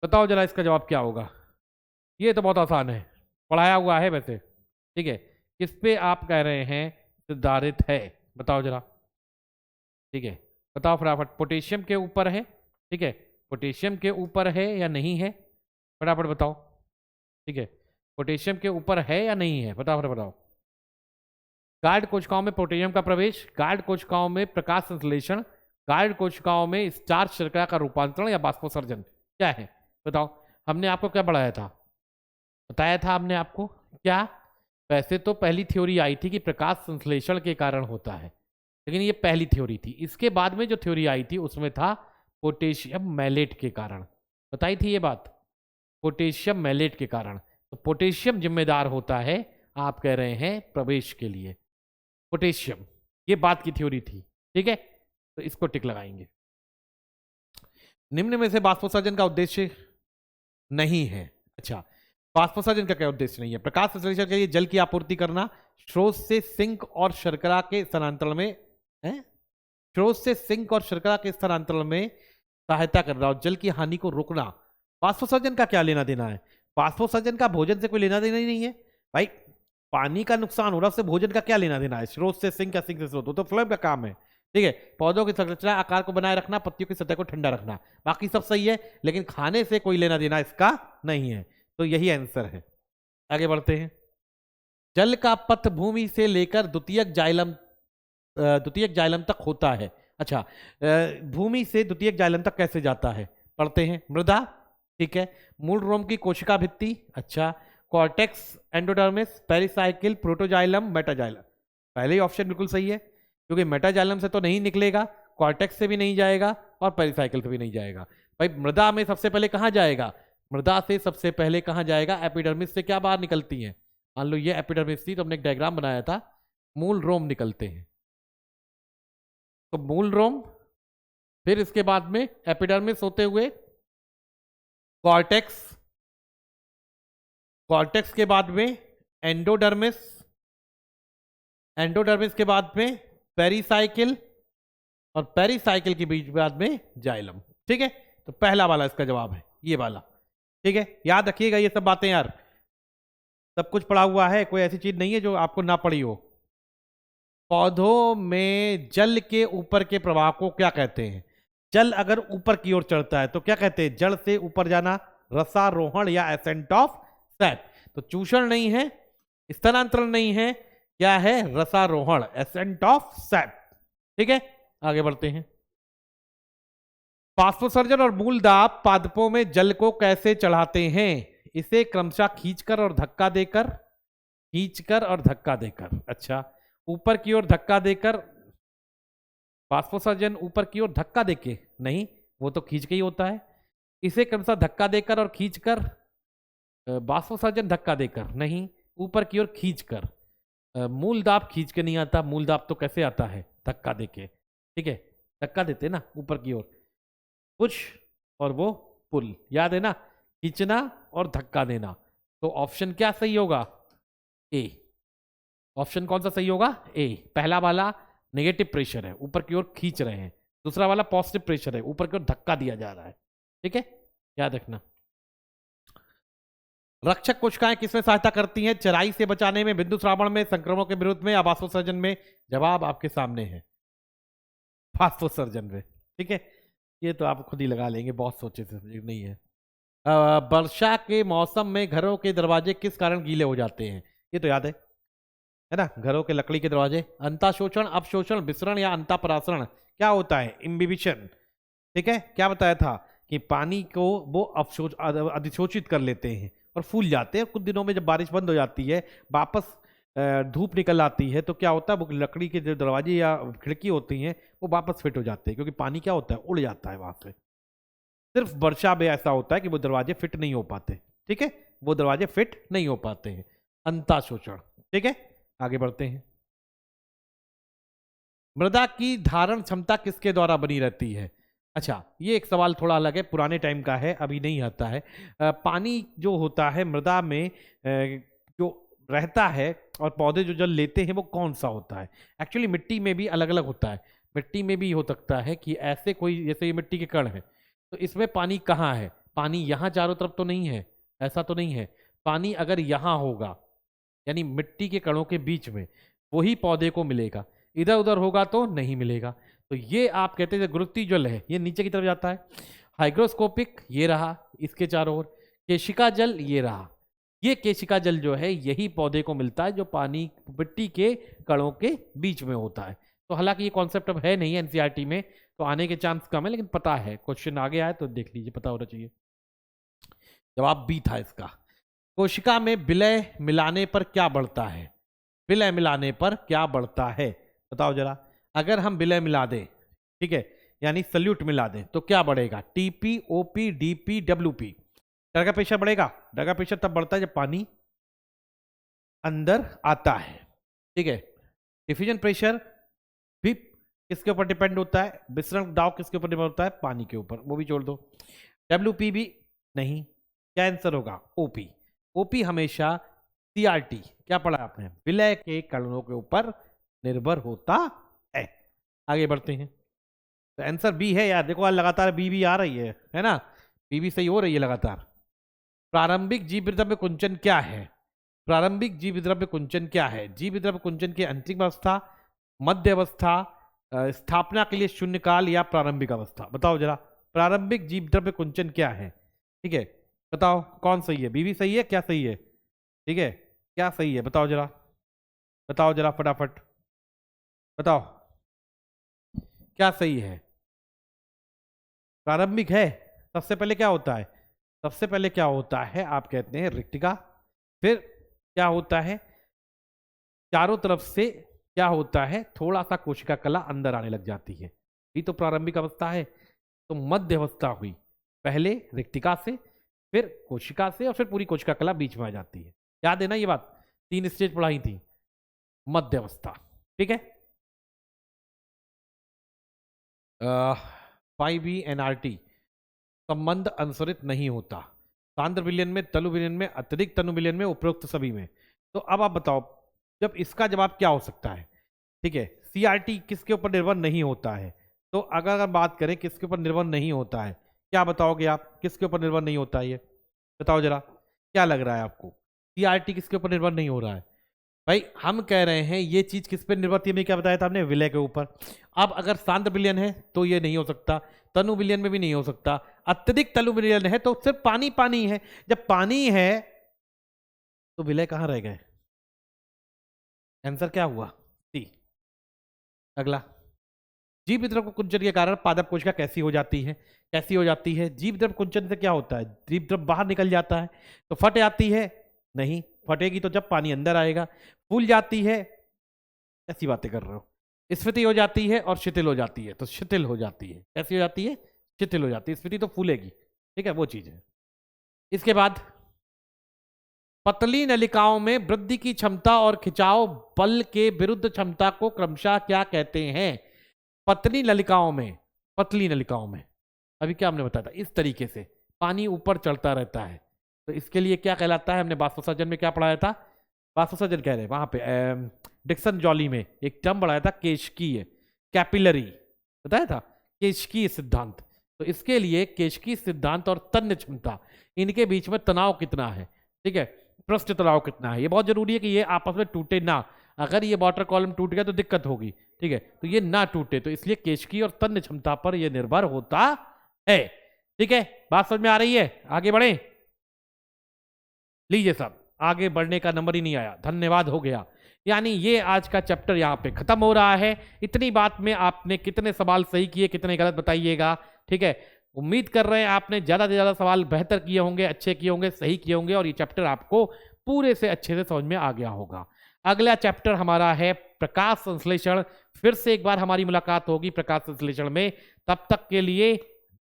बताओ जरा इसका जवाब क्या होगा? ये तो बहुत आसान है, पढ़ाया हुआ है वैसे। ठीक है, किस पे आप कह रहे हैं सिद्धांत है? बताओ जरा। ठीक है, बताओ फटाफट। पोटेशियम के ऊपर है, ठीक है, पोटेशियम के ऊपर है या नहीं है? फटाफट बताओ। ठीक है, पोटेशियम के ऊपर है या नहीं है? फटाफट बताओ। गार्ड कोशिकाओं में पोटेशियम का प्रवेश, गार्ड कोशिकाओं में प्रकाश संश्लेषण, गार्ड कोशिकाओं में स्टार्च शर्करा का रूपांतरण, या वाष्पोत्सर्जन, क्या है? बताओ। हमने आपको क्या पढ़ाया था? बताया था हमने आपको क्या? वैसे तो पहली थ्योरी आई थी कि प्रकाश संश्लेषण के कारण होता है, लेकिन ये पहली थ्योरी थी। इसके बाद में जो थ्योरी आई थी उसमें था पोटेशियम मैलेट के कारण, बताई थी ये बात, पोटेशियम मैलेट के कारण। तो पोटेशियम जिम्मेदार होता है, आप कह रहे हैं, प्रवेश के लिए, पोटेशियम, ये बात की थ्योरी थी। ठीक है, तो इसको टिक लगाएंगे। निम्न में से वाष्पोत्सर्जन का उद्देश्य नहीं है। अच्छा, वाष्पोत्सर्जन का क्या उद्देश्य नहीं है? प्रकाश संश्लेषण के लिए जल की आपूर्ति करना, स्रोत से सिंक और शर्करा के स्थानांतरण में है, स्रोत से सिंक और शर्करा के स्थानांतरण में सहायता करना, और जल की हानि को रोकना। वाष्पोत्सर्जन का क्या लेना देना है? वाष्पोत्सर्जन का भोजन से कोई लेना देना ही नहीं है भाई। पानी का नुकसान हो रहा है, उससे भोजन का क्या लेना देना है? स्रोत से सिंक या सिंक से स्रोत, तो फ्लेम का काम है। ठीक है, पौधों की संरचना आकार को बनाए रखना, पत्तियों की सतह को ठंडा रखना, बाकी सब सही है, लेकिन खाने से कोई लेना देना इसका नहीं है, तो यही आंसर है। आगे बढ़ते हैं। जल का पथ भूमि से लेकर द्वितीयक जाइलम तक होता है। अच्छा, भूमि से द्वितीयक जाइलम तक कैसे जाता है? पढ़ते हैं। मृदा, ठीक है, मूल रोम की कोशिका भित्ति, अच्छा, cortex, endodermis, pericycle, protoxylem, metaxylem. पहले ही ऑप्शन बिल्कुल सही है, क्योंकि मेटाजाइलम से तो नहीं निकलेगा, कॉर्टेक्स से भी नहीं जाएगा, और पेरिसाइकिल से भी नहीं जाएगा। भाई मृदा में सबसे पहले कहाँ जाएगा? मृदा से सबसे पहले कहाँ जाएगा? एपिडर्मिस से क्या बाहर निकलती है? मान लो ये एपिडर्मिस थी तो हमने एक डायग्राम बनाया था, मूल रोम निकलते हैं। तो मूल रोम, फिर इसके बाद में एपिडर्मिस होते हुए कॉर्टेक्स, कॉर्टेक्स के बाद में एंडोडर्मिस, एंडोडर्मिस के बाद में पेरीसाइकिल, और पेरीसाइकिल के बीच बाद में जाइलम। ठीक है, तो पहला वाला इसका जवाब है, ये वाला। ठीक है, याद रखिएगा ये सब बातें यार, सब कुछ पढ़ा हुआ है, कोई ऐसी चीज नहीं है जो आपको ना पढ़ी हो। पौधों में जल के ऊपर के प्रवाह को क्या कहते हैं? जल अगर ऊपर की ओर चढ़ता है तो क्या कहते हैं? जड़ से ऊपर जाना, रसारोहण या एसेंट ऑफ सैप। तो चूषण नहीं है, स्थानांतरण नहीं है, क्या है? रसारोहण, एसेंट ऑफ सैप। ठीक है, आगे बढ़ते हैं। बाष्पोत्सर्जन और मूलदाब पादपों में जल को कैसे चढ़ाते हैं? इसे क्रमशः खींचकर और धक्का देकर, खींचकर और धक्का देकर। अच्छा, ऊपर की ओर धक्का देकर, बाष्पोत्सर्जन ऊपर की ओर धक्का देके नहीं, वो तो खींच के ही होता है। इसे क्रमशः धक्का देकर और खींचकर, बाष्पोत्सर्जन धक्का देकर नहीं, ऊपर की ओर खींचकर। मूल दाब खींच के नहीं आता, मूल दाब तो कैसे आता है? धक्का देके। ठीक है, धक्का देते ना ऊपर की ओर, पुश और वो पुल, याद है ना? खींचना और धक्का देना। तो ऑप्शन क्या सही होगा? ए। ऑप्शन कौन सा सही होगा? ए। पहला वाला नेगेटिव प्रेशर है, ऊपर की ओर खींच रहे हैं। दूसरा वाला पॉजिटिव प्रेशर है, ऊपर की ओर धक्का दिया जा रहा है। ठीक है, याद रखना। रक्षक कोशिकाएं किसमें सहायता करती हैं चराई से बचाने में, बिंदु श्रावण में, संक्रमणों के विरुद्ध में, आवासोत्सर्जन में? जवाब आपके सामने है, फास्फोत्सर्जन में। ठीक है, ये तो आप खुद ही लगा लेंगे, बहुत सोचे से नहीं है। वर्षा के मौसम में घरों के दरवाजे किस कारण गीले हो जाते हैं? ये तो याद है ना? घरों के लकड़ी के दरवाजे। अंताशोषण, अपशोषण, विसरण या अंतापरासरण क्या होता है? इम्बिबिशन। ठीक है, क्या बताया था कि पानी को वो अधिशोषित कर लेते हैं और फूल जाते हैं। कुछ दिनों में जब बारिश बंद हो जाती है, वापस धूप निकल आती है, तो क्या होता है? वो लकड़ी के जो दरवाजे या खिड़की होती हैं वो वापस फिट हो जाते हैं, क्योंकि पानी क्या होता है? उड़ जाता है वहां से। सिर्फ वर्षा में ऐसा होता है कि वो दरवाजे फिट नहीं हो पाते। ठीक है, वो दरवाजे फिट नहीं हो पाते हैं, अंताशोषण। ठीक है, आगे बढ़ते हैं। मृदा की धारण क्षमता किसके द्वारा बनी रहती है? अच्छा, ये एक सवाल थोड़ा अलग है, पुराने टाइम का है, अभी नहीं आता है। पानी जो होता है मृदा में जो रहता है और पौधे जो जल लेते हैं वो कौन सा होता है? एक्चुअली मिट्टी में भी अलग अलग होता है। मिट्टी में भी हो सकता है कि ऐसे कोई, जैसे ये मिट्टी के कण है, तो इसमें पानी कहाँ है? पानी यहाँ चारों तरफ तो नहीं है, ऐसा तो नहीं है। पानी अगर यहाँ होगा, यानी मिट्टी के कणों के बीच में, वही पौधे को मिलेगा। इधर उधर होगा तो नहीं मिलेगा। तो ये आप कहते हैं गुरुत्वीय जल है, ये नीचे की तरफ जाता है। हाइग्रोस्कोपिक ये रहा, इसके चारों ओर। केशिका जल ये रहा, ये केशिका जल जो है यही पौधे को मिलता है, जो पानी मिट्टी के कणों के बीच में होता है। तो हालांकि ये कॉन्सेप्ट अब है नहीं एनसीईआरटी में, तो आने के चांस कम है, लेकिन पता है, क्वेश्चन आगे आए तो देख लीजिए, पता होना चाहिए। जवाब बी था इसका। कोशिका में विलय मिलाने पर क्या बढ़ता है? विलय मिलाने पर क्या बढ़ता है, बताओ जरा। अगर हम विलय मिला दें, ठीक है, यानी सल्यूट मिला दें, तो क्या बढ़ेगा? TP, OP, DP, WP. डर का प्रेशर बढ़ेगा। डर का प्रेशर तब बढ़ता है जब पानी अंदर आता है। ठीक है, डिफ्यूजन प्रेशर भी किसके ऊपर डिपेंड होता है? विसरण दाब किसके ऊपर डिपेंड होता है? पानी के ऊपर, वो भी छोड़ दो। डब्ल्यूपी भी नहीं, क्या आंसर होगा? ओपी। ओपी हमेशा सीआरटी, क्या पढ़ा आपने? विलय के कणों के ऊपर निर्भर होता है। आगे बढ़ते हैं, तो आंसर बी है यार। देखो आज लगातार बी भी आ रही है ना? बी भी सही हो रही है लगातार। प्रारंभिक जीवद्रव्य कुंचन क्या है? प्रारंभिक जीवद्रव्य कुंचन क्या है? जीवद्रव्य कुंचन की अंतिम अवस्था, मध्य अवस्था, स्थापना के लिए शून्यकाल या प्रारंभिक अवस्था? बताओ जरा, प्रारंभिक जीवद्रव्य कुंचन क्या है? ठीक है, बताओ कौन सही है? बी भी सही है, क्या सही है? ठीक है, क्या सही है बताओ जरा, बताओ जरा फटाफट बताओ, क्या सही है? प्रारंभिक है। सबसे पहले क्या होता है? सबसे पहले क्या होता है? आप कहते हैं रिक्तिका। फिर क्या होता है? चारों तरफ से क्या होता है? थोड़ा सा कोशिका कला अंदर आने लग जाती है, ये तो प्रारंभिक अवस्था है। तो मध्य अवस्था हुई, पहले रिक्तिका से, फिर कोशिका से, और फिर पूरी कोशिका कला बीच में आ जाती है। याद है ना ये बात? 3 स्टेज पढ़ाई थी, मध्य अवस्था। ठीक है, 5B-NRT संबंध अनुसरित नहीं होता। सांद्र विलयन में, तनु विलयन में, अत्यधिक तनु विलयन में, उपरोक्त सभी में। तो अब आप बताओ, जब इसका जवाब क्या हो सकता है? ठीक है, CRT किसके ऊपर निर्भर नहीं होता है? तो अगर बात करें किसके ऊपर निर्भर नहीं होता है, क्या बताओगे आप? किसके ऊपर निर्भर नहीं होता है ये बताओ जरा, क्या लग रहा है आपको? CRT किसके ऊपर निर्भर नहीं हो रहा है? भाई हम कह रहे हैं ये चीज किस पे निर्भर थी, मैं क्या बताया था हमने? विलय के ऊपर। अब अगर सांद्र विलयन है तो ये नहीं हो सकता, तनु विलयन में भी नहीं हो सकता, अत्यधिक तनु विलयन है तो सिर्फ पानी पानी है। जब पानी है तो विलय कहां रह गए? आंसर क्या हुआ? सी। अगला, जीव विद्रव कुंचन के कारण पादप कोशिका कैसी हो जाती है? कैसी हो जाती है? जीव द्रव कुंचन से क्या होता है? जीव द्रव बाहर निकल जाता है। तो फट जाती है? नहीं, फटेगी तो जब पानी अंदर आएगा। फूल जाती है? ऐसी बातें कर रहे हो। स्फीति हो जाती है और शिथिल हो जाती है। तो शिथिल हो जाती है, कैसी हो जाती है? शिथिल हो जाती है। स्फीति तो फूलेगी, ठीक है, वो चीज है। इसके बाद, पतली नलिकाओं में वृद्धि की क्षमता और खिंचाव बल के विरुद्ध क्षमता को क्रमशः क्या कहते हैं? पतली नलिकाओं में, पतली नलिकाओं में अभी क्या हमने बताया था, इस तरीके से पानी ऊपर चढ़ता रहता है, तो इसके लिए क्या कहलाता है? हमने बाष्पोत्सर्जन में क्या पढ़ाया था? बाष्पोत्सर्जन कह रहे हैं वहां पे डिक्सन जॉली में एक टर्म पढ़ाया था, केशकीय, कैपिलरी, बताया था, केशकीय सिद्धांत। तो इसके लिए केशकीय सिद्धांत और तन्य क्षमता, इनके बीच में तनाव कितना है, ठीक है, पृष्ठ तनाव कितना है, ये बहुत जरूरी है कि ये आपस में टूटे ना। अगर ये वाटर कॉलम टूट गया तो दिक्कत होगी, ठीक है, तो ये ना टूटे, तो इसलिए केशकीय और तन्य क्षमता पर यह निर्भर होता है। ठीक है, बात समझ में आ रही है? आगे बढ़े, लीजिए साहब, आगे बढ़ने का नंबर ही नहीं आया, धन्यवाद, हो गया। यानी ये आज का चैप्टर यहाँ पे खत्म हो रहा है। इतनी बात में आपने कितने सवाल सही किए, कितने गलत, बताइएगा, ठीक है। उम्मीद कर रहे हैं आपने ज्यादा से ज्यादा सवाल बेहतर किए होंगे, अच्छे किए होंगे, सही किए होंगे, और ये चैप्टर आपको पूरे से अच्छे से समझ में आ गया होगा। अगला चैप्टर हमारा है प्रकाश संश्लेषण। फिर से एक बार हमारी मुलाकात होगी प्रकाश संश्लेषण में। तब तक के लिए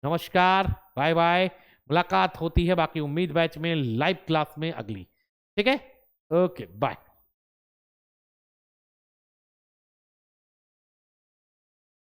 नमस्कार, बाय बाय। मुलाकात होती है बाकी उम्मीद बैच में लाइव क्लास में अगली, ठीक है, ओके बाय।